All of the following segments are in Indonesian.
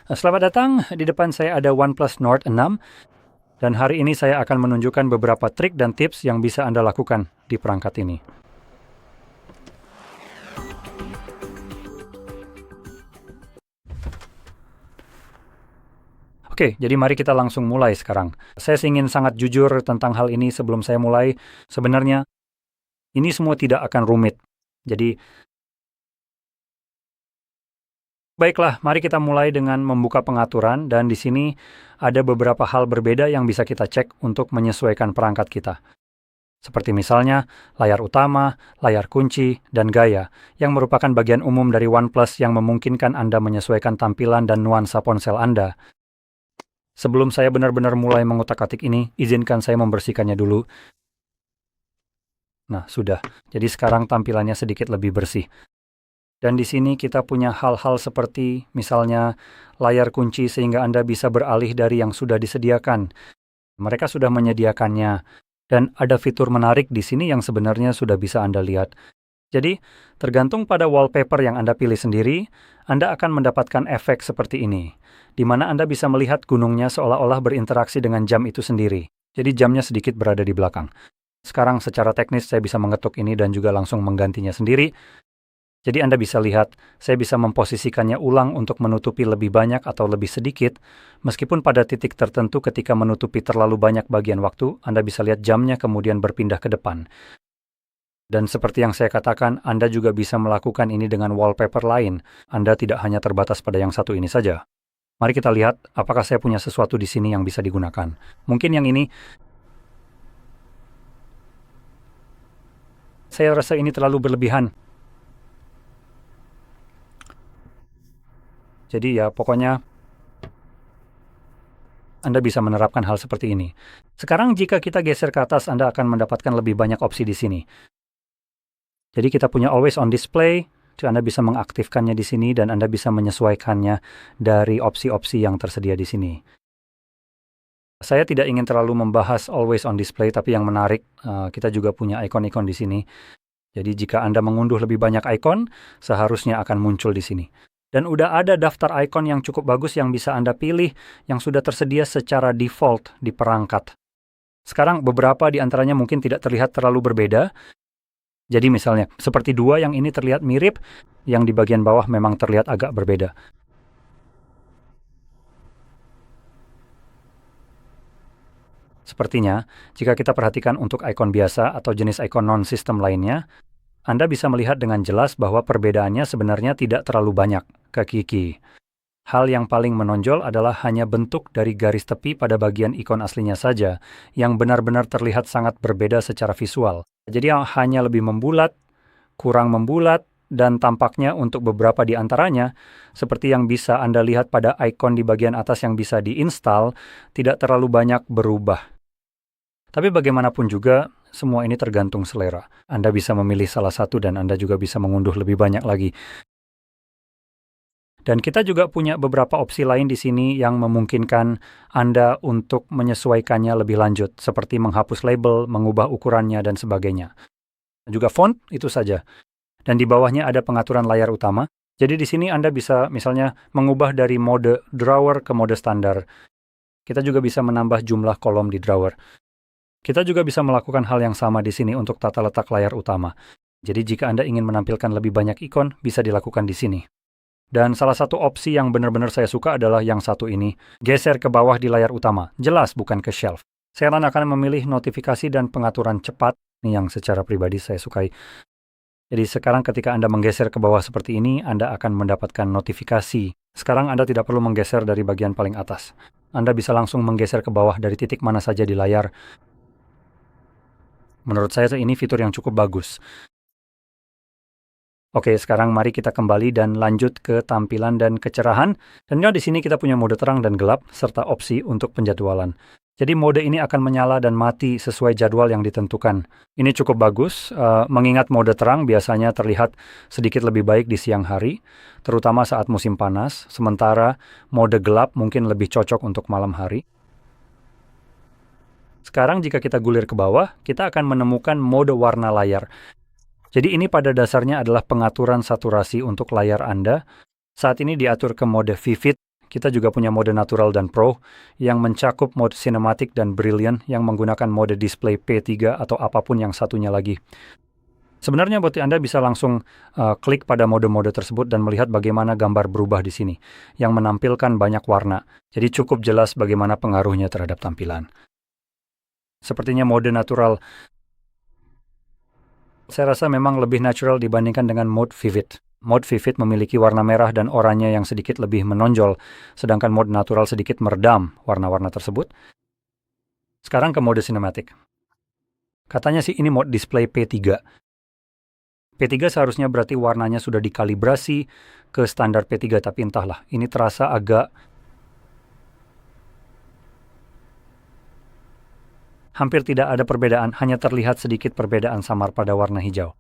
Selamat datang, di depan saya ada OnePlus Nord 6 dan hari ini saya akan menunjukkan beberapa trik dan tips yang bisa Anda lakukan di perangkat ini. Oke, jadi mari kita langsung mulai sekarang. Saya ingin sangat jujur tentang hal ini sebelum saya mulai. Sebenarnya, ini semua tidak akan rumit. Jadi, baiklah, mari kita mulai dengan membuka pengaturan dan di sini ada beberapa hal berbeda yang bisa kita cek untuk menyesuaikan perangkat kita. Seperti misalnya layar utama, layar kunci, dan gaya, yang merupakan bagian umum dari OnePlus yang memungkinkan Anda menyesuaikan tampilan dan nuansa ponsel Anda. Sebelum saya benar-benar mulai mengutak-atik ini, izinkan saya membersihkannya dulu. Nah, sudah. Jadi sekarang tampilannya sedikit lebih bersih. Dan di sini kita punya hal-hal seperti misalnya layar kunci sehingga Anda bisa beralih dari yang sudah disediakan. Mereka sudah menyediakannya. Dan ada fitur menarik di sini yang sebenarnya sudah bisa Anda lihat. Jadi, tergantung pada wallpaper yang Anda pilih sendiri, Anda akan mendapatkan efek seperti ini, di mana Anda bisa melihat gunungnya seolah-olah berinteraksi dengan jam itu sendiri. Jadi jamnya sedikit berada di belakang. Sekarang secara teknis saya bisa mengetuk ini dan juga langsung menggantinya sendiri. Jadi Anda bisa lihat, saya bisa memposisikannya ulang untuk menutupi lebih banyak atau lebih sedikit, meskipun pada titik tertentu ketika menutupi terlalu banyak bagian waktu, Anda bisa lihat jamnya kemudian berpindah ke depan. Dan seperti yang saya katakan, Anda juga bisa melakukan ini dengan wallpaper lain. Anda tidak hanya terbatas pada yang satu ini saja. Mari kita lihat apakah saya punya sesuatu di sini yang bisa digunakan. Mungkin yang ini, saya rasa ini terlalu berlebihan. Jadi ya pokoknya Anda bisa menerapkan hal seperti ini. Sekarang jika kita geser ke atas, Anda akan mendapatkan lebih banyak opsi di sini. Jadi kita punya always on display, Anda bisa mengaktifkannya di sini dan Anda bisa menyesuaikannya dari opsi-opsi yang tersedia di sini. Saya tidak ingin terlalu membahas always on display, tapi yang menarik, kita juga punya ikon-ikon di sini. Jadi jika Anda mengunduh lebih banyak ikon, seharusnya akan muncul di sini. Dan udah ada daftar ikon yang cukup bagus yang bisa Anda pilih, yang sudah tersedia secara default di perangkat. Sekarang beberapa di antaranya mungkin tidak terlihat terlalu berbeda. Jadi misalnya, seperti dua yang ini terlihat mirip, yang di bagian bawah memang terlihat agak berbeda. Sepertinya, jika kita perhatikan untuk ikon biasa atau jenis ikon non-sistem lainnya, Anda bisa melihat dengan jelas bahwa perbedaannya sebenarnya tidak terlalu banyak ke kiki. Hal yang paling menonjol adalah hanya bentuk dari garis tepi pada bagian ikon aslinya saja, yang benar-benar terlihat sangat berbeda secara visual. Jadi hanya lebih membulat, kurang membulat, dan tampaknya untuk beberapa di antaranya, seperti yang bisa Anda lihat pada ikon di bagian atas yang bisa diinstal, tidak terlalu banyak berubah. Tapi bagaimanapun juga, semua ini tergantung selera. Anda bisa memilih salah satu dan Anda juga bisa mengunduh lebih banyak lagi. Dan kita juga punya beberapa opsi lain di sini yang memungkinkan Anda untuk menyesuaikannya lebih lanjut, seperti menghapus label, mengubah ukurannya, dan sebagainya. Juga font, itu saja. Dan di bawahnya ada pengaturan layar utama. Jadi di sini Anda bisa misalnya mengubah dari mode drawer ke mode standar. Kita juga bisa menambah jumlah kolom di drawer. Kita juga bisa melakukan hal yang sama di sini untuk tata letak layar utama. Jadi jika Anda ingin menampilkan lebih banyak ikon, bisa dilakukan di sini. Dan salah satu opsi yang benar-benar saya suka adalah yang satu ini, geser ke bawah di layar utama, jelas bukan ke shelf. Saya akan memilih notifikasi dan pengaturan cepat, ini yang secara pribadi saya sukai. Jadi sekarang ketika Anda menggeser ke bawah seperti ini, Anda akan mendapatkan notifikasi. Sekarang Anda tidak perlu menggeser dari bagian paling atas. Anda bisa langsung menggeser ke bawah dari titik mana saja di layar. Menurut saya ini fitur yang cukup bagus. Oke, sekarang mari kita kembali dan lanjut ke tampilan dan kecerahan. Dan di sini kita punya mode terang dan gelap, serta opsi untuk penjadwalan. Jadi mode ini akan menyala dan mati sesuai jadwal yang ditentukan. Ini cukup bagus, mengingat mode terang biasanya terlihat sedikit lebih baik di siang hari, terutama saat musim panas, sementara mode gelap mungkin lebih cocok untuk malam hari. Sekarang jika kita gulir ke bawah, kita akan menemukan mode warna layar. Jadi ini pada dasarnya adalah pengaturan saturasi untuk layar Anda. Saat ini diatur ke mode vivid, kita juga punya mode natural dan pro yang mencakup mode cinematic dan brilliant yang menggunakan mode display P3 atau apapun yang satunya lagi. Sebenarnya buat Anda bisa langsung klik pada mode-mode tersebut dan melihat bagaimana gambar berubah di sini yang menampilkan banyak warna. Jadi cukup jelas bagaimana pengaruhnya terhadap tampilan. Sepertinya mode natural saya rasa memang lebih natural dibandingkan dengan mode vivid. Mode vivid memiliki warna merah dan oranye yang sedikit lebih menonjol, sedangkan mode natural sedikit meredam warna-warna tersebut. Sekarang ke mode cinematic. Katanya sih ini mode display P3. P3 seharusnya berarti warnanya sudah dikalibrasi ke standar P3, tapi entahlah, ini terasa agak hampir tidak ada perbedaan, hanya terlihat sedikit perbedaan samar pada warna hijau.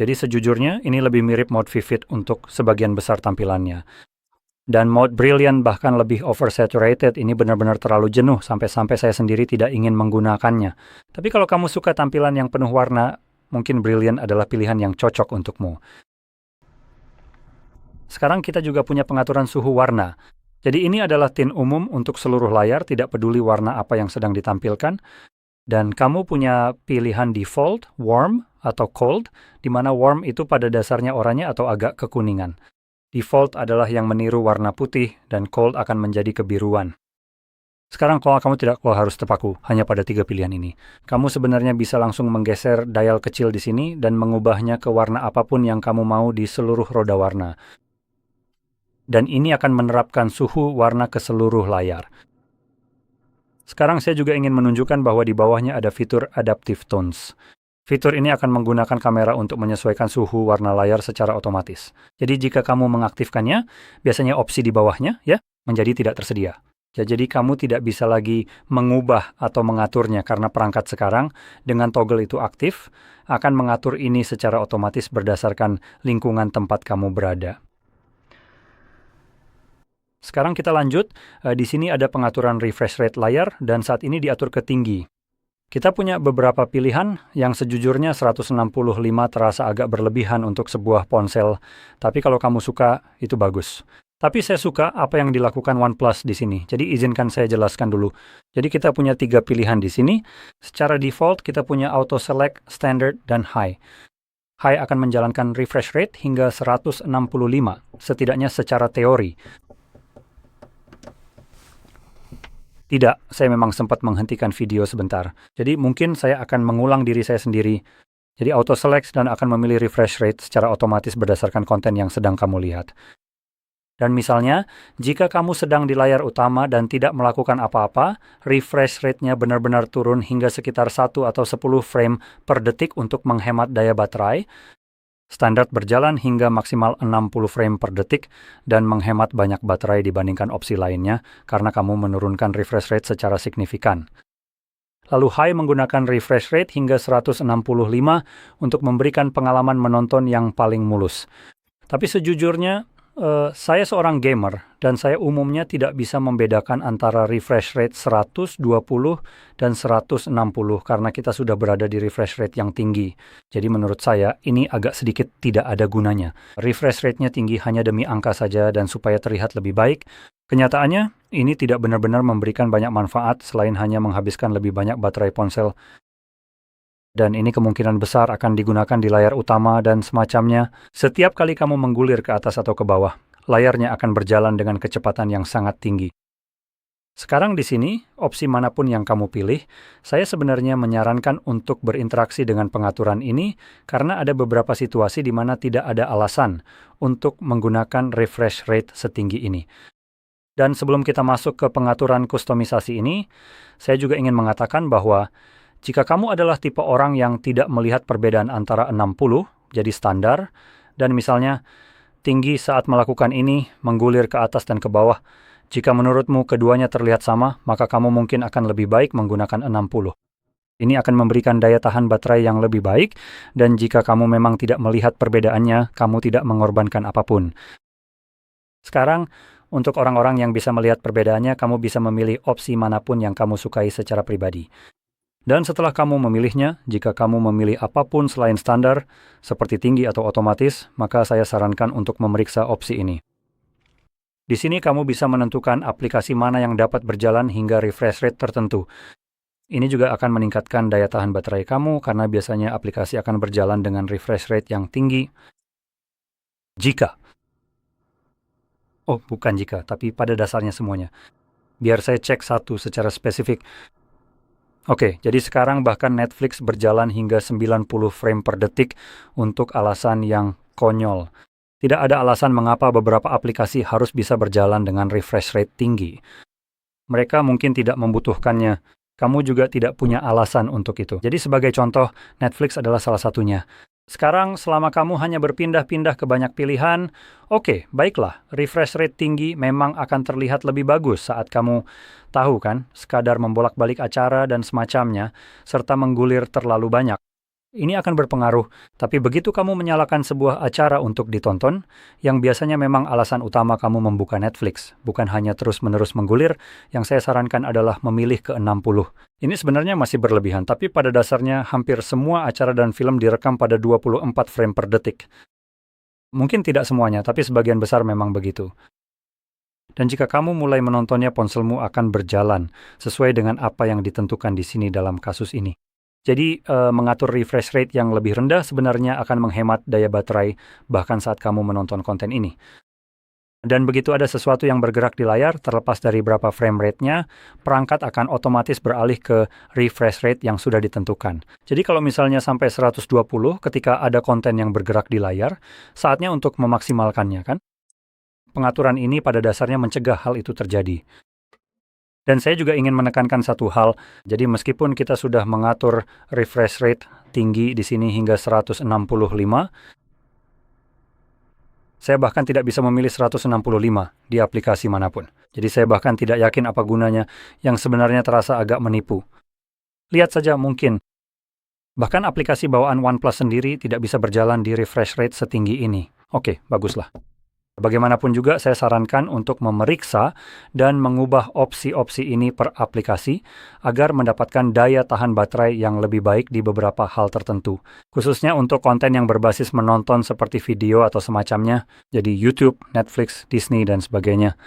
Jadi sejujurnya ini lebih mirip mode vivid untuk sebagian besar tampilannya. Dan mode brilliant bahkan lebih oversaturated, ini benar-benar terlalu jenuh sampai-sampai saya sendiri tidak ingin menggunakannya. Tapi kalau kamu suka tampilan yang penuh warna, mungkin brilliant adalah pilihan yang cocok untukmu. Sekarang kita juga punya pengaturan suhu warna. Jadi ini adalah tint umum untuk seluruh layar, tidak peduli warna apa yang sedang ditampilkan. Dan kamu punya pilihan default, warm, atau cold, di mana warm itu pada dasarnya oranye atau agak kekuningan. Default adalah yang meniru warna putih, dan cold akan menjadi kebiruan. Sekarang kalau kamu tidak harus terpaku hanya pada 3 pilihan ini. Kamu sebenarnya bisa langsung menggeser dial kecil di sini dan mengubahnya ke warna apapun yang kamu mau di seluruh roda warna. Dan ini akan menerapkan suhu warna ke seluruh layar. Sekarang saya juga ingin menunjukkan bahwa di bawahnya ada fitur Adaptive Tones. Fitur ini akan menggunakan kamera untuk menyesuaikan suhu warna layar secara otomatis. Jadi jika kamu mengaktifkannya, biasanya opsi di bawahnya menjadi tidak tersedia. Ya, jadi kamu tidak bisa lagi mengubah atau mengaturnya karena perangkat sekarang dengan toggle itu aktif akan mengatur ini secara otomatis berdasarkan lingkungan tempat kamu berada. Sekarang kita lanjut, di sini ada pengaturan refresh rate layar dan saat ini diatur ke tinggi. Kita punya beberapa pilihan yang sejujurnya 165 terasa agak berlebihan untuk sebuah ponsel, tapi kalau kamu suka itu bagus. Tapi saya suka apa yang dilakukan OnePlus di sini, jadi izinkan saya jelaskan dulu. Jadi kita punya 3 pilihan di sini, secara default kita punya Auto Select, Standard, dan High. High akan menjalankan refresh rate hingga 165, setidaknya secara teori. Tidak, saya memang sempat menghentikan video sebentar. Jadi mungkin saya akan mengulang diri saya sendiri. Jadi auto select dan akan memilih refresh rate secara otomatis berdasarkan konten yang sedang kamu lihat. Dan misalnya, jika kamu sedang di layar utama dan tidak melakukan apa-apa, refresh rate-nya benar-benar turun hingga sekitar 1 atau 10 frame per detik untuk menghemat daya baterai. Standar berjalan hingga maksimal 60 frame per detik dan menghemat banyak baterai dibandingkan opsi lainnya karena kamu menurunkan refresh rate secara signifikan. Lalu High menggunakan refresh rate hingga 165 untuk memberikan pengalaman menonton yang paling mulus. Tapi sejujurnya, saya seorang gamer dan saya umumnya tidak bisa membedakan antara refresh rate 120 dan 160 karena kita sudah berada di refresh rate yang tinggi. Jadi menurut saya ini agak sedikit tidak ada gunanya. Refresh rate-nya tinggi hanya demi angka saja dan supaya terlihat lebih baik. Kenyataannya ini tidak benar-benar memberikan banyak manfaat selain hanya menghabiskan lebih banyak baterai ponsel. Dan ini kemungkinan besar akan digunakan di layar utama dan semacamnya. Setiap kali kamu menggulir ke atas atau ke bawah, layarnya akan berjalan dengan kecepatan yang sangat tinggi. Sekarang di sini, opsi manapun yang kamu pilih, saya sebenarnya menyarankan untuk berinteraksi dengan pengaturan ini karena ada beberapa situasi di mana tidak ada alasan untuk menggunakan refresh rate setinggi ini. Dan sebelum kita masuk ke pengaturan kustomisasi ini, saya juga ingin mengatakan bahwa jika kamu adalah tipe orang yang tidak melihat perbedaan antara 60, jadi standar, dan misalnya tinggi saat melakukan ini, menggulir ke atas dan ke bawah, jika menurutmu keduanya terlihat sama, maka kamu mungkin akan lebih baik menggunakan 60. Ini akan memberikan daya tahan baterai yang lebih baik, dan jika kamu memang tidak melihat perbedaannya, kamu tidak mengorbankan apapun. Sekarang, untuk orang-orang yang bisa melihat perbedaannya, kamu bisa memilih opsi manapun yang kamu sukai secara pribadi. Dan setelah kamu memilihnya, jika kamu memilih apapun selain standar, seperti tinggi atau otomatis, maka saya sarankan untuk memeriksa opsi ini. Di sini kamu bisa menentukan aplikasi mana yang dapat berjalan hingga refresh rate tertentu. Ini juga akan meningkatkan daya tahan baterai kamu karena biasanya aplikasi akan berjalan dengan refresh rate yang tinggi. Bukan jika, tapi pada dasarnya semuanya. Biar saya cek satu secara spesifik. Oke, jadi sekarang bahkan Netflix berjalan hingga 90 frame per detik untuk alasan yang konyol. Tidak ada alasan mengapa beberapa aplikasi harus bisa berjalan dengan refresh rate tinggi. Mereka mungkin tidak membutuhkannya. Kamu juga tidak punya alasan untuk itu. Jadi sebagai contoh, Netflix adalah salah satunya. Sekarang selama kamu hanya berpindah-pindah ke banyak pilihan, oke, baiklah, refresh rate tinggi memang akan terlihat lebih bagus saat kamu tahu kan, sekadar membolak-balik acara dan semacamnya, serta menggulir terlalu banyak. Ini akan berpengaruh, tapi begitu kamu menyalakan sebuah acara untuk ditonton, yang biasanya memang alasan utama kamu membuka Netflix, bukan hanya terus-menerus menggulir, yang saya sarankan adalah memilih ke 60. Ini sebenarnya masih berlebihan, tapi pada dasarnya hampir semua acara dan film direkam pada 24 frame per detik. Mungkin tidak semuanya, tapi sebagian besar memang begitu. Dan jika kamu mulai menontonnya, ponselmu akan berjalan sesuai dengan apa yang ditentukan di sini dalam kasus ini. Jadi, mengatur refresh rate yang lebih rendah sebenarnya akan menghemat daya baterai bahkan saat kamu menonton konten ini. Dan begitu ada sesuatu yang bergerak di layar, terlepas dari berapa frame rate-nya, perangkat akan otomatis beralih ke refresh rate yang sudah ditentukan. Jadi kalau misalnya sampai 120 ketika ada konten yang bergerak di layar, saatnya untuk memaksimalkannya kan? Pengaturan ini pada dasarnya mencegah hal itu terjadi. Dan saya juga ingin menekankan satu hal, jadi meskipun kita sudah mengatur refresh rate tinggi di sini hingga 165, saya bahkan tidak bisa memilih 165 di aplikasi manapun. Jadi saya bahkan tidak yakin apa gunanya, yang sebenarnya terasa agak menipu. Lihat saja mungkin, bahkan aplikasi bawaan OnePlus sendiri tidak bisa berjalan di refresh rate setinggi ini. Oke, baguslah. Bagaimanapun juga saya sarankan untuk memeriksa dan mengubah opsi-opsi ini per aplikasi agar mendapatkan daya tahan baterai yang lebih baik di beberapa hal tertentu. Khususnya untuk konten yang berbasis menonton seperti video atau semacamnya, jadi YouTube, Netflix, Disney, dan sebagainya.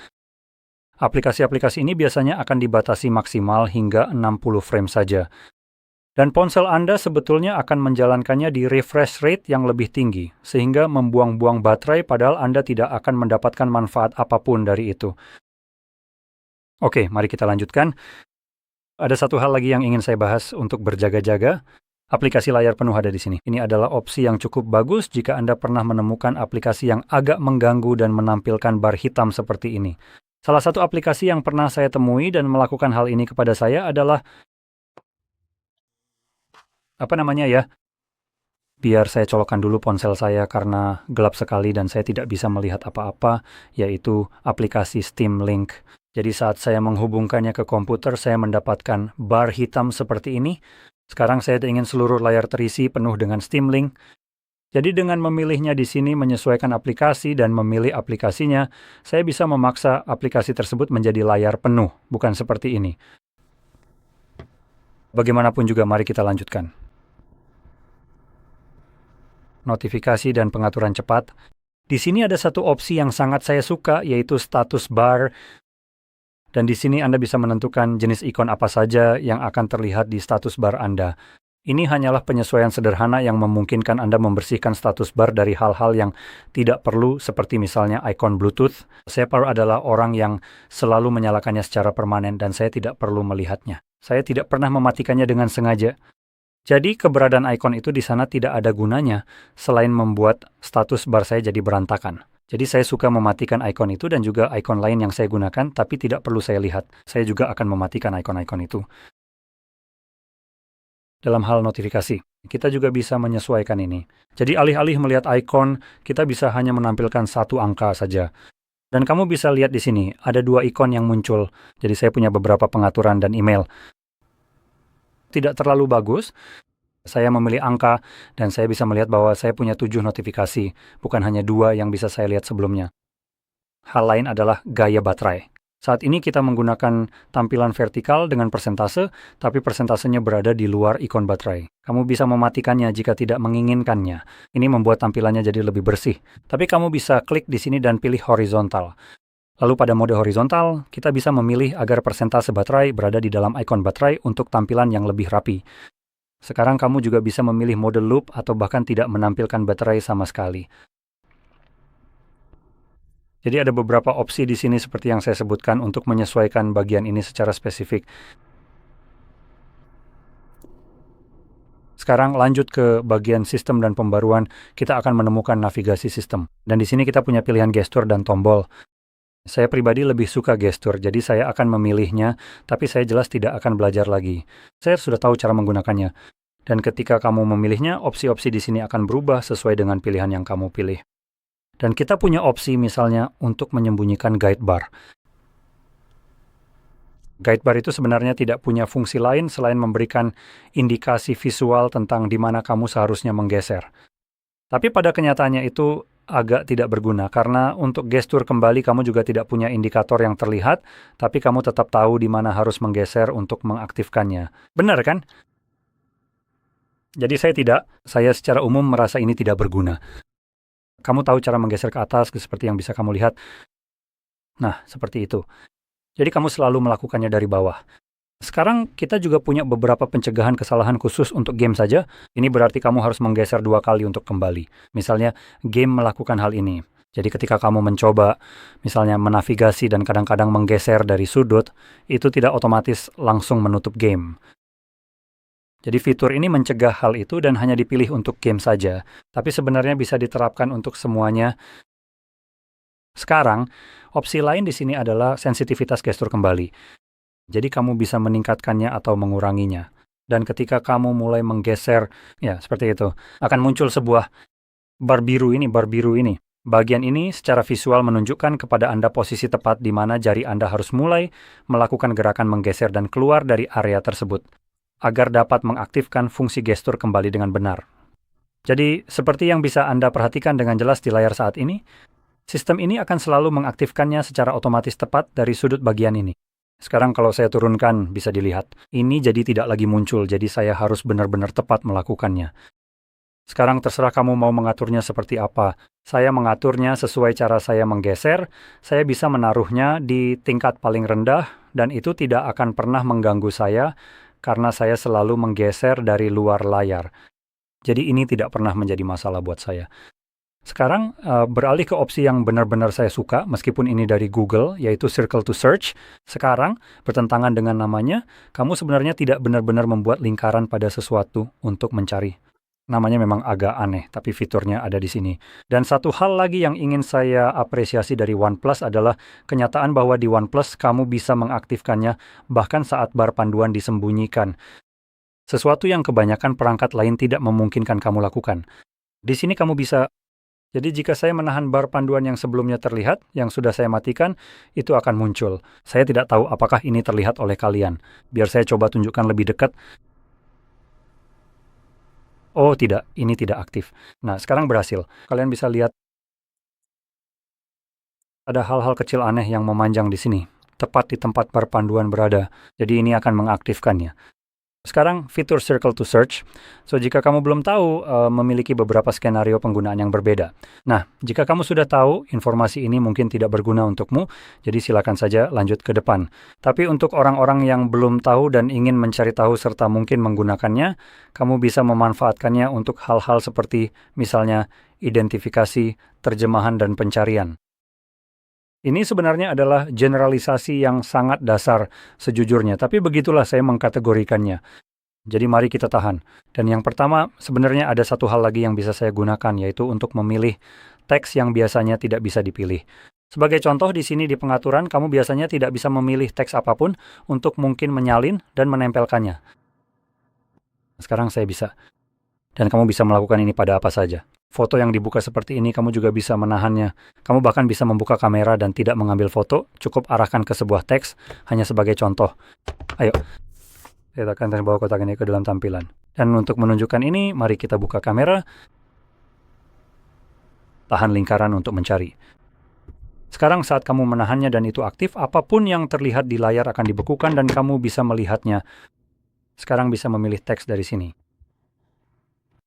Aplikasi-aplikasi ini biasanya akan dibatasi maksimal hingga 60 frame saja. Dan ponsel Anda sebetulnya akan menjalankannya di refresh rate yang lebih tinggi, sehingga membuang-buang baterai padahal Anda tidak akan mendapatkan manfaat apapun dari itu. Oke, mari kita lanjutkan. Ada satu hal lagi yang ingin saya bahas untuk berjaga-jaga. Aplikasi layar penuh ada di sini. Ini adalah opsi yang cukup bagus jika Anda pernah menemukan aplikasi yang agak mengganggu dan menampilkan bar hitam seperti ini. Salah satu aplikasi yang pernah saya temui dan melakukan hal ini kepada saya adalah biar saya colokkan dulu ponsel saya karena gelap sekali dan saya tidak bisa melihat apa-apa, yaitu aplikasi Steam Link. Jadi saat saya menghubungkannya ke komputer, saya mendapatkan bar hitam seperti ini. Sekarang saya ingin seluruh layar terisi penuh dengan Steam Link. Jadi dengan memilihnya di sini menyesuaikan aplikasi dan memilih aplikasinya, saya bisa memaksa aplikasi tersebut menjadi layar penuh, bukan seperti ini. Bagaimanapun juga, mari kita lanjutkan. Notifikasi dan pengaturan cepat. Di sini ada satu opsi yang sangat saya suka, yaitu status bar. Dan di sini Anda bisa menentukan jenis ikon apa saja yang akan terlihat di status bar Anda. Ini hanyalah penyesuaian sederhana yang memungkinkan Anda membersihkan status bar dari hal-hal yang tidak perlu, seperti misalnya ikon Bluetooth. Saya adalah orang yang selalu menyalakannya secara permanen dan saya tidak perlu melihatnya. Saya tidak pernah mematikannya dengan sengaja. Jadi keberadaan ikon itu di sana tidak ada gunanya selain membuat status bar saya jadi berantakan. Jadi saya suka mematikan ikon itu dan juga ikon lain yang saya gunakan, tapi tidak perlu saya lihat. Saya juga akan mematikan ikon-ikon itu. Dalam hal notifikasi, kita juga bisa menyesuaikan ini. Jadi alih-alih melihat ikon, kita bisa hanya menampilkan satu angka saja. Dan kamu bisa lihat di sini, ada dua ikon yang muncul. Jadi saya punya beberapa pengaturan dan email. Tidak terlalu bagus, saya memilih angka dan saya bisa melihat bahwa saya punya 7 notifikasi, bukan hanya 2 yang bisa saya lihat sebelumnya. Hal lain adalah gaya baterai. Saat ini kita menggunakan tampilan vertikal dengan persentase, tapi persentasenya berada di luar ikon baterai. Kamu bisa mematikannya jika tidak menginginkannya. Ini membuat tampilannya jadi lebih bersih. Tapi kamu bisa klik di sini dan pilih horizontal. Lalu pada mode horizontal, kita bisa memilih agar persentase baterai berada di dalam ikon baterai untuk tampilan yang lebih rapi. Sekarang kamu juga bisa memilih mode loop atau bahkan tidak menampilkan baterai sama sekali. Jadi ada beberapa opsi di sini seperti yang saya sebutkan untuk menyesuaikan bagian ini secara spesifik. Sekarang lanjut ke bagian sistem dan pembaruan, kita akan menemukan navigasi sistem. Dan di sini kita punya pilihan gestur dan tombol. Saya pribadi lebih suka gestur, jadi saya akan memilihnya, tapi saya jelas tidak akan belajar lagi. Saya sudah tahu cara menggunakannya. Dan ketika kamu memilihnya, opsi-opsi di sini akan berubah sesuai dengan pilihan yang kamu pilih. Dan kita punya opsi misalnya untuk menyembunyikan guide bar. Guide bar itu sebenarnya tidak punya fungsi lain selain memberikan indikasi visual tentang di mana kamu seharusnya menggeser. Tapi pada kenyataannya itu agak tidak berguna, karena untuk gestur kembali kamu juga tidak punya indikator yang terlihat, tapi kamu tetap tahu di mana harus menggeser untuk mengaktifkannya. Benar kan? Jadi saya secara umum merasa ini tidak berguna. Kamu tahu cara menggeser ke atas seperti yang bisa kamu lihat. Nah, seperti itu. Jadi kamu selalu melakukannya dari bawah. Sekarang kita juga punya beberapa pencegahan kesalahan khusus untuk game saja. Ini berarti kamu harus menggeser 2 kali untuk kembali. Misalnya, game melakukan hal ini. Jadi ketika kamu mencoba, misalnya menavigasi dan kadang-kadang menggeser dari sudut, itu tidak otomatis langsung menutup game. Jadi fitur ini mencegah hal itu dan hanya dipilih untuk game saja. Tapi sebenarnya bisa diterapkan untuk semuanya. Sekarang, opsi lain di sini adalah sensitivitas gestur kembali. Jadi kamu bisa meningkatkannya atau menguranginya. Dan ketika kamu mulai menggeser, ya seperti itu, akan muncul sebuah bar biru ini. Bagian ini secara visual menunjukkan kepada Anda posisi tepat di mana jari Anda harus mulai melakukan gerakan menggeser dan keluar dari area tersebut, agar dapat mengaktifkan fungsi gestur kembali dengan benar. Jadi, seperti yang bisa Anda perhatikan dengan jelas di layar saat ini, sistem ini akan selalu mengaktifkannya secara otomatis tepat dari sudut bagian ini. Sekarang kalau saya turunkan, bisa dilihat. Ini jadi tidak lagi muncul, jadi saya harus benar-benar tepat melakukannya. Sekarang terserah kamu mau mengaturnya seperti apa. Saya mengaturnya sesuai cara saya menggeser. Saya bisa menaruhnya di tingkat paling rendah, dan itu tidak akan pernah mengganggu saya, karena saya selalu menggeser dari luar layar. Jadi ini tidak pernah menjadi masalah buat saya. Sekarang beralih ke opsi yang benar-benar saya suka, meskipun ini dari Google, yaitu Circle to Search. Sekarang, bertentangan dengan namanya, kamu sebenarnya tidak benar-benar membuat lingkaran pada sesuatu untuk mencari. Namanya memang agak aneh, tapi fiturnya ada di sini. Dan satu hal lagi yang ingin saya apresiasi dari OnePlus adalah kenyataan bahwa di OnePlus kamu bisa mengaktifkannya bahkan saat bar panduan disembunyikan. Sesuatu yang kebanyakan perangkat lain tidak memungkinkan kamu lakukan. Di sini kamu bisa. Jadi jika saya menahan bar panduan yang sebelumnya terlihat, yang sudah saya matikan, itu akan muncul. Saya tidak tahu apakah ini terlihat oleh kalian. Biar saya coba tunjukkan lebih dekat. Oh tidak, ini tidak aktif. Nah, sekarang berhasil. Kalian bisa lihat ada hal-hal kecil aneh yang memanjang di sini, tepat di tempat bar panduan berada. Jadi ini akan mengaktifkannya. Sekarang fitur Circle to Search. So, jika kamu belum tahu, memiliki beberapa skenario penggunaan yang berbeda. Nah, jika kamu sudah tahu, informasi ini mungkin tidak berguna untukmu, jadi silakan saja lanjut ke depan. Tapi untuk orang-orang yang belum tahu dan ingin mencari tahu serta mungkin menggunakannya, kamu bisa memanfaatkannya untuk hal-hal seperti misalnya identifikasi, terjemahan, dan pencarian. Ini sebenarnya adalah generalisasi yang sangat dasar sejujurnya, tapi begitulah saya mengkategorikannya. Jadi mari kita tahan. Dan yang pertama, sebenarnya ada satu hal lagi yang bisa saya gunakan, yaitu untuk memilih teks yang biasanya tidak bisa dipilih. Sebagai contoh, di sini di pengaturan, kamu biasanya tidak bisa memilih teks apapun untuk mungkin menyalin dan menempelkannya. Sekarang saya bisa. Dan kamu bisa melakukan ini pada apa saja. Foto yang dibuka seperti ini, kamu juga bisa menahannya. Kamu bahkan bisa membuka kamera dan tidak mengambil foto, cukup arahkan ke sebuah teks, hanya sebagai contoh. Ayo, saya akan bawa kotak ini ke dalam tampilan. Dan untuk menunjukkan ini, mari kita buka kamera. Tahan lingkaran untuk mencari. Sekarang saat kamu menahannya dan itu aktif, apapun yang terlihat di layar akan dibekukan dan kamu bisa melihatnya. Sekarang bisa memilih teks dari sini.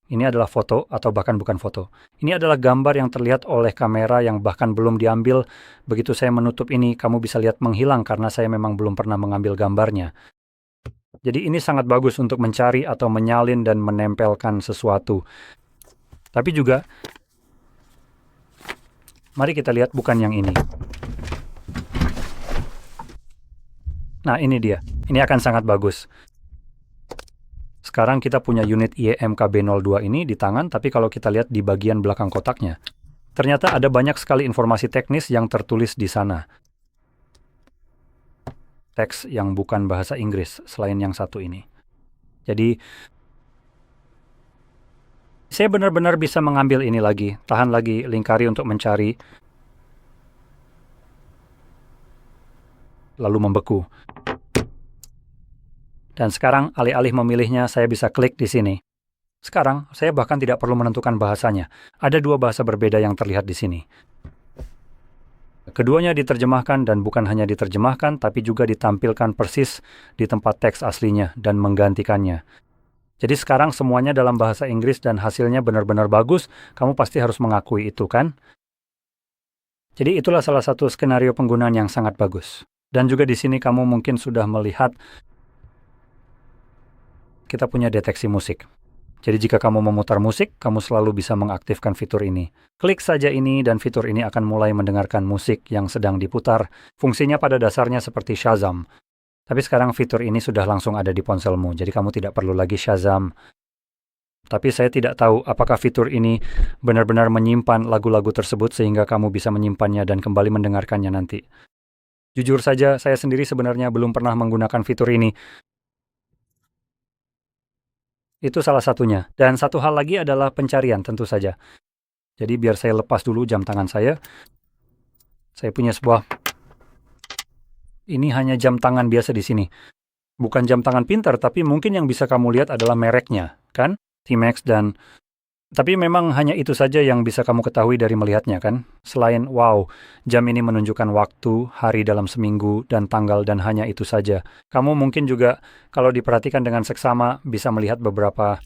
Ini adalah foto atau bahkan bukan foto. Ini adalah gambar yang terlihat oleh kamera yang bahkan belum diambil. Begitu saya menutup ini, kamu bisa lihat menghilang karena saya memang belum pernah mengambil gambarnya. Jadi ini sangat bagus untuk mencari atau menyalin dan menempelkan sesuatu. Tapi juga, mari kita lihat bukan yang ini. Nah, ini dia. Ini akan sangat bagus. Sekarang kita punya unit IEMKB02 ini di tangan, tapi kalau kita lihat di bagian belakang kotaknya, ternyata ada banyak sekali informasi teknis yang tertulis di sana. Teks yang bukan bahasa Inggris, selain yang satu ini. Jadi, saya benar-benar bisa mengambil ini lagi, tahan lagi lingkari untuk mencari, lalu membeku. Dan sekarang, alih-alih memilihnya, saya bisa klik di sini. Sekarang, saya bahkan tidak perlu menentukan bahasanya. Ada dua bahasa berbeda yang terlihat di sini. Keduanya diterjemahkan dan bukan hanya diterjemahkan, tapi juga ditampilkan persis di tempat teks aslinya dan menggantikannya. Jadi sekarang semuanya dalam bahasa Inggris dan hasilnya benar-benar bagus, kamu pasti harus mengakui itu, kan? Jadi itulah salah satu skenario penggunaan yang sangat bagus. Dan juga di sini kamu mungkin sudah melihat kita punya deteksi musik. Jadi jika kamu memutar musik, kamu selalu bisa mengaktifkan fitur ini. Klik saja ini dan fitur ini akan mulai mendengarkan musik yang sedang diputar. Fungsinya pada dasarnya seperti Shazam. Tapi sekarang fitur ini sudah langsung ada di ponselmu, jadi kamu tidak perlu lagi Shazam. Tapi saya tidak tahu apakah fitur ini benar-benar menyimpan lagu-lagu tersebut sehingga kamu bisa menyimpannya dan kembali mendengarkannya nanti. Jujur saja, saya sendiri sebenarnya belum pernah menggunakan fitur ini. Itu salah satunya. Dan satu hal lagi adalah pencarian tentu saja. Jadi biar saya lepas dulu jam tangan saya. Saya punya sebuah... Ini hanya jam tangan biasa di sini. Bukan jam tangan pintar, tapi mungkin yang bisa kamu lihat adalah mereknya, kan? Timex dan... Tapi memang hanya itu saja yang bisa kamu ketahui dari melihatnya, kan? Selain, wow, jam ini menunjukkan waktu, hari dalam seminggu, dan tanggal, dan hanya itu saja. Kamu mungkin juga, kalau diperhatikan dengan seksama, bisa melihat beberapa...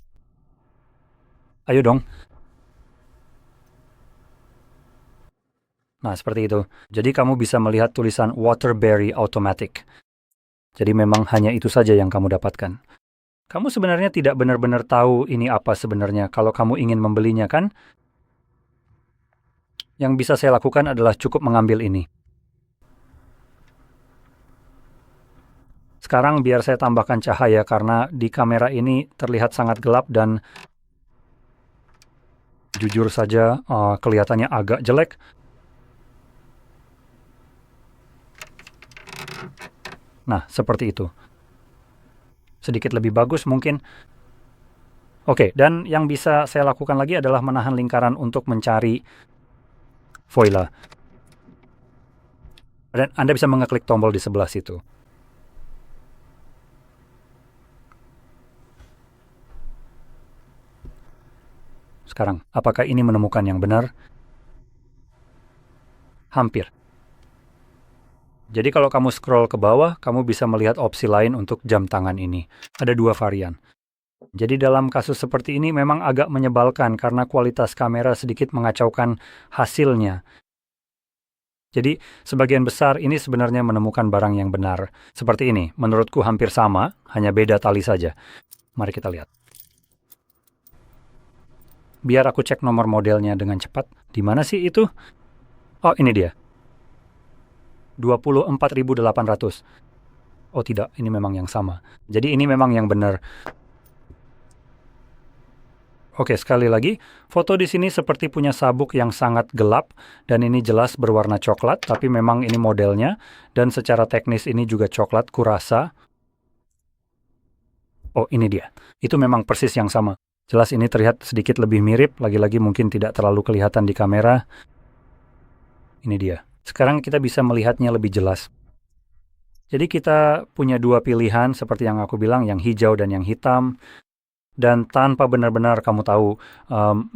Ayo dong. Nah, seperti itu. Jadi kamu bisa melihat tulisan Waterbury Automatic. Jadi memang hanya itu saja yang kamu dapatkan. Kamu sebenarnya tidak benar-benar tahu ini apa sebenarnya kalau kamu ingin membelinya, kan? Yang bisa saya lakukan adalah cukup mengambil ini. Sekarang biar saya tambahkan cahaya karena di kamera ini terlihat sangat gelap dan jujur saja kelihatannya agak jelek. Nah, seperti itu. Sedikit lebih bagus mungkin. Oke, dan yang bisa saya lakukan lagi adalah menahan lingkaran untuk mencari Voila. Dan Anda bisa mengeklik tombol di sebelah situ. Sekarang, apakah ini menemukan yang benar? Hampir. Jadi kalau kamu scroll ke bawah, kamu bisa melihat opsi lain untuk jam tangan ini. Ada dua varian. Jadi dalam kasus seperti ini memang agak menyebalkan karena kualitas kamera sedikit mengacaukan hasilnya. Jadi sebagian besar ini sebenarnya menemukan barang yang benar. Seperti ini, menurutku hampir sama, hanya beda tali saja. Mari kita lihat. Biar aku cek nomor modelnya dengan cepat. Di mana sih itu? Oh, ini dia. 24.800. Oh tidak, ini memang yang sama. Jadi ini memang yang benar. Oke, sekali lagi, foto di sini seperti punya sabuk yang sangat gelap dan ini jelas berwarna coklat, tapi memang ini modelnya dan secara teknis ini juga coklat kurasa. Oh, ini dia. Itu memang persis yang sama. Jelas ini terlihat sedikit lebih mirip, lagi-lagi mungkin tidak terlalu kelihatan di kamera. Ini dia. Sekarang kita bisa melihatnya lebih jelas. Jadi kita punya dua pilihan seperti yang aku bilang, yang hijau dan yang hitam. Dan tanpa benar-benar kamu tahu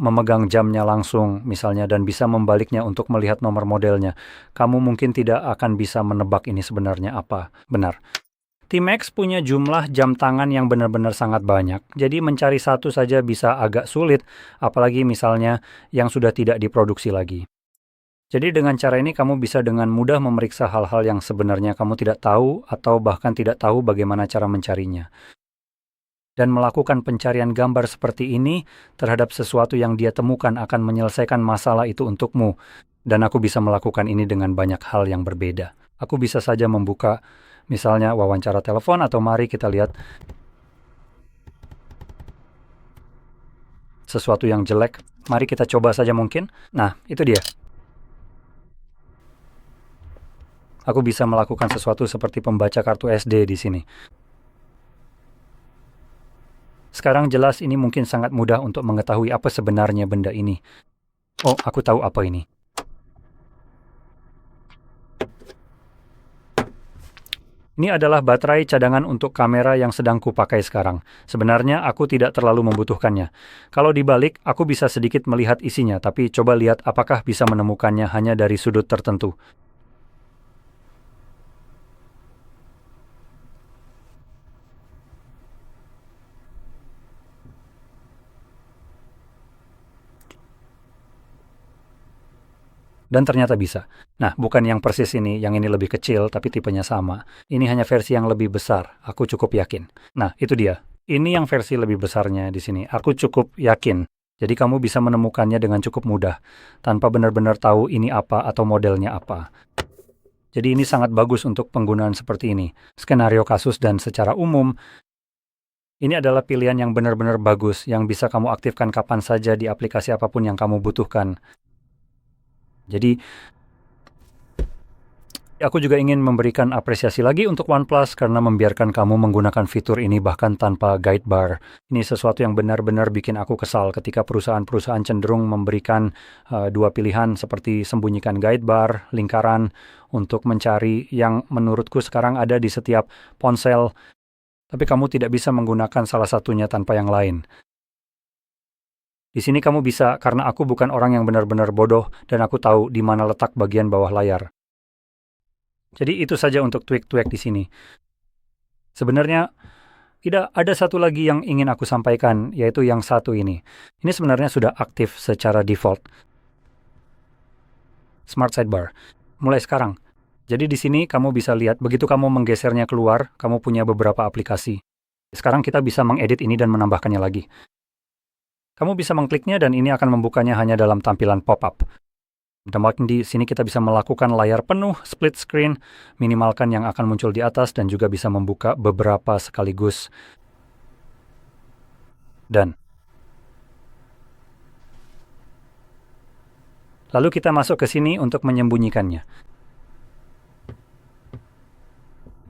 memegang jamnya langsung misalnya dan bisa membaliknya untuk melihat nomor modelnya, kamu mungkin tidak akan bisa menebak ini sebenarnya apa. Benar. Timex punya jumlah jam tangan yang benar-benar sangat banyak, jadi mencari satu saja bisa agak sulit, apalagi misalnya yang sudah tidak diproduksi lagi. Jadi dengan cara ini kamu bisa dengan mudah memeriksa hal-hal yang sebenarnya kamu tidak tahu atau bahkan tidak tahu bagaimana cara mencarinya. Dan melakukan pencarian gambar seperti ini terhadap sesuatu yang dia temukan akan menyelesaikan masalah itu untukmu. Dan aku bisa melakukan ini dengan banyak hal yang berbeda. Aku bisa saja membuka misalnya wawancara telepon atau mari kita lihat sesuatu yang jelek. Mari kita coba saja mungkin. Nah, itu dia. Aku bisa melakukan sesuatu seperti pembaca kartu SD di sini. Sekarang jelas ini mungkin sangat mudah untuk mengetahui apa sebenarnya benda ini. Oh, aku tahu apa ini. Ini adalah baterai cadangan untuk kamera yang sedang kupakai sekarang. Sebenarnya aku tidak terlalu membutuhkannya. Kalau dibalik, aku bisa sedikit melihat isinya, tapi coba lihat apakah bisa menemukannya hanya dari sudut tertentu. Dan ternyata bisa. Nah, bukan yang persis ini, yang ini lebih kecil, tapi tipenya sama. Ini hanya versi yang lebih besar, aku cukup yakin. Nah, itu dia. Ini yang versi lebih besarnya di sini. Aku cukup yakin. Jadi kamu bisa menemukannya dengan cukup mudah, tanpa benar-benar tahu ini apa atau modelnya apa. Jadi ini sangat bagus untuk penggunaan seperti ini. Skenario kasus dan secara umum, ini adalah pilihan yang benar-benar bagus, yang bisa kamu aktifkan kapan saja di aplikasi apapun yang kamu butuhkan. Jadi, aku juga ingin memberikan apresiasi lagi untuk OnePlus karena membiarkan kamu menggunakan fitur ini bahkan tanpa guide bar. Ini sesuatu yang benar-benar bikin aku kesal ketika perusahaan-perusahaan cenderung memberikan dua pilihan seperti sembunyikan guide bar, lingkaran untuk mencari yang menurutku sekarang ada di setiap ponsel, tapi kamu tidak bisa menggunakan salah satunya tanpa yang lain. Di sini kamu bisa, karena aku bukan orang yang benar-benar bodoh dan aku tahu di mana letak bagian bawah layar. Jadi itu saja untuk tweak-tweak di sini. Sebenarnya, tidak ada satu lagi yang ingin aku sampaikan, yaitu yang satu ini. Ini sebenarnya sudah aktif secara default. Smart Sidebar. Mulai sekarang. Jadi di sini kamu bisa lihat, begitu kamu menggesernya keluar, kamu punya beberapa aplikasi. Sekarang kita bisa mengedit ini dan menambahkannya lagi. Kamu bisa mengkliknya dan ini akan membukanya hanya dalam tampilan pop-up. Dan di sini kita bisa melakukan layar penuh, split screen, minimalkan yang akan muncul di atas dan juga bisa membuka beberapa sekaligus. Dan lalu kita masuk ke sini untuk menyembunyikannya.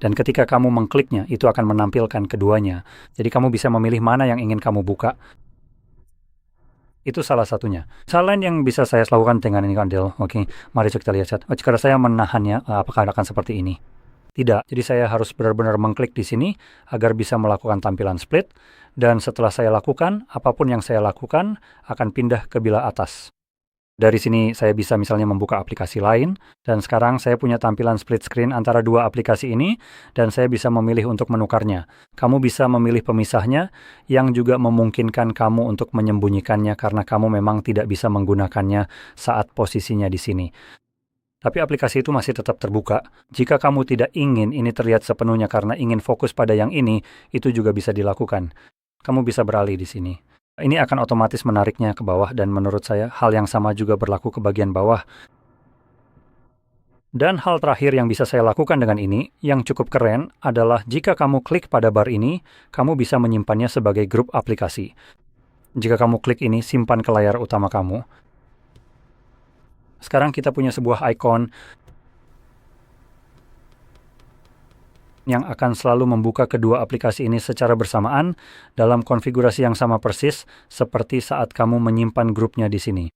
Dan ketika kamu mengkliknya, itu akan menampilkan keduanya. Jadi kamu bisa memilih mana yang ingin kamu buka. Itu salah satunya. Hal lain yang bisa saya lakukan dengan ini Kandil. Oke, mari kita lihat. Jika saya menahannya, apakah akan seperti ini? Tidak. Jadi saya harus benar-benar mengklik di sini agar bisa melakukan tampilan split. Dan setelah saya lakukan, apapun yang saya lakukan akan pindah ke bilah atas. Dari sini saya bisa misalnya membuka aplikasi lain, dan sekarang saya punya tampilan split screen antara dua aplikasi ini, dan saya bisa memilih untuk menukarnya. Kamu bisa memilih pemisahnya, yang juga memungkinkan kamu untuk menyembunyikannya karena kamu memang tidak bisa menggunakannya saat posisinya di sini. Tapi aplikasi itu masih tetap terbuka. Jika kamu tidak ingin ini terlihat sepenuhnya karena ingin fokus pada yang ini, itu juga bisa dilakukan. Kamu bisa beralih di sini. Ini akan otomatis menariknya ke bawah dan menurut saya hal yang sama juga berlaku ke bagian bawah. Dan hal terakhir yang bisa saya lakukan dengan ini, yang cukup keren, adalah jika kamu klik pada bar ini, kamu bisa menyimpannya sebagai grup aplikasi. Jika kamu klik ini, simpan ke layar utama kamu. Sekarang kita punya sebuah icon yang akan selalu membuka kedua aplikasi ini secara bersamaan dalam konfigurasi yang sama persis seperti saat kamu menyimpan grupnya di sini.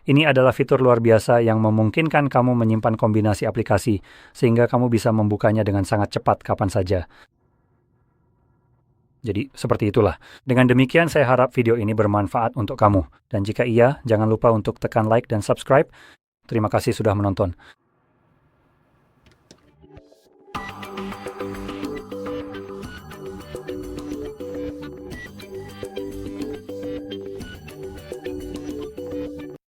Ini adalah fitur luar biasa yang memungkinkan kamu menyimpan kombinasi aplikasi sehingga kamu bisa membukanya dengan sangat cepat kapan saja. Jadi, seperti itulah. Dengan demikian, saya harap video ini bermanfaat untuk kamu. Dan jika iya, jangan lupa untuk tekan like dan subscribe. Terima kasih sudah menonton.